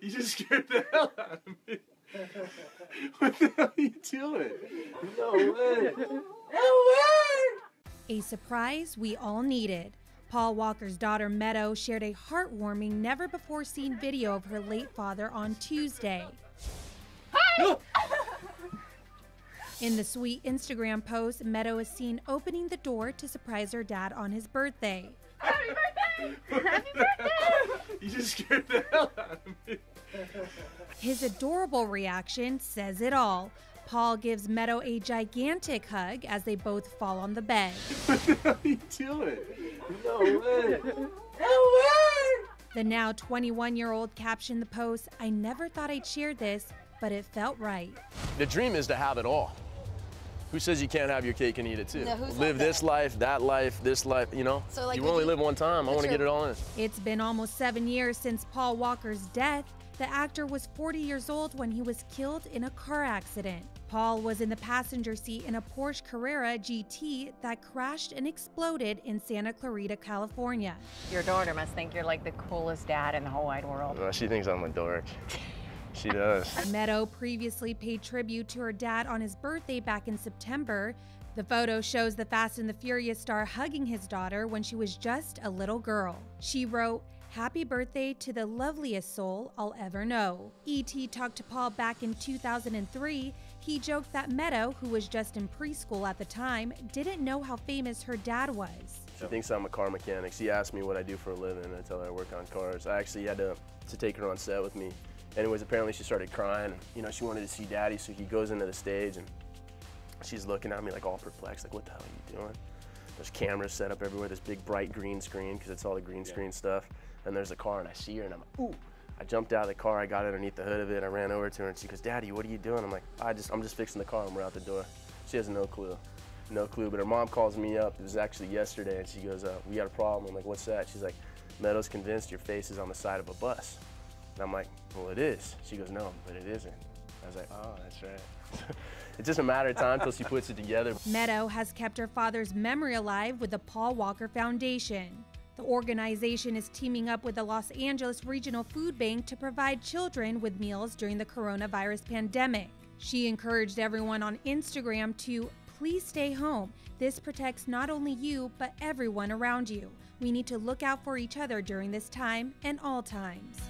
You just scared the hell out of me. What the hell are you doing? No way. No way! A surprise we all needed. Paul Walker's daughter Meadow shared a heartwarming, never-before-seen video of her late father on Tuesday. Hi! In the sweet Instagram post, Meadow is seen opening the door to surprise her dad on his birthday. Happy birthday! Happy birthday! You just scared the hell out of me. His adorable reaction says it all. Paul gives Meadow a gigantic hug as they both fall on the bed. What the hell are you doing? No way. No way! The now 21-year-old captioned the post, "I never thought I'd share this, but it felt right." The dream is to have it all. Who says you can't have your cake and eat it too? No, who's live like this life, that life, this life, you know? So, like, you only live one time. I want to get it all in. It's been almost 7 years since Paul Walker's death. The actor was 40 years old when he was killed in a car accident. Paul was in the passenger seat in a Porsche Carrera GT that crashed and exploded in Santa Clarita, California. Your daughter must think you're like the coolest dad in the whole wide world. She thinks I'm a dork. She does. Meadow previously paid tribute to her dad on his birthday back in September. The photo shows the Fast and the Furious star hugging his daughter when she was just a little girl. She wrote, "Happy birthday to the loveliest soul I'll ever know." E.T. talked to Paul back in 2003. He joked that Meadow, who was just in preschool at the time, didn't know how famous her dad was. She thinks I'm a car mechanic. She asked me what I do for a living, and I tell her I work on cars. I actually had to take her on set with me. Anyways, apparently she started crying. You know, she wanted to see Daddy, so he goes into the stage, and she's looking at me like all perplexed, like, what the hell are you doing? There's cameras set up everywhere, this big bright green screen, because it's all the green screen stuff. And there's a car, and I see her, and I'm like, ooh. I jumped out of the car, I got underneath the hood of it, I ran over to her, and she goes, "Daddy, what are you doing?" I'm like, I'm just fixing the car, and we're out the door. She has no clue. No clue, but her mom calls me up, it was actually yesterday, and she goes, "We got a problem." I'm like, "What's that?" She's like, "Meadow's convinced your face is on the side of a bus." And I'm like, "Well, it is." She goes, "No, but it isn't." I was like, "Oh, that's right." It's just a matter of time until she puts it together. Meadow has kept her father's memory alive with the Paul Walker Foundation. The organization is teaming up with the Los Angeles Regional Food Bank to provide children with meals during the coronavirus pandemic. She encouraged everyone on Instagram to please stay home. This protects not only you, but everyone around you. We need to look out for each other during this time and all times.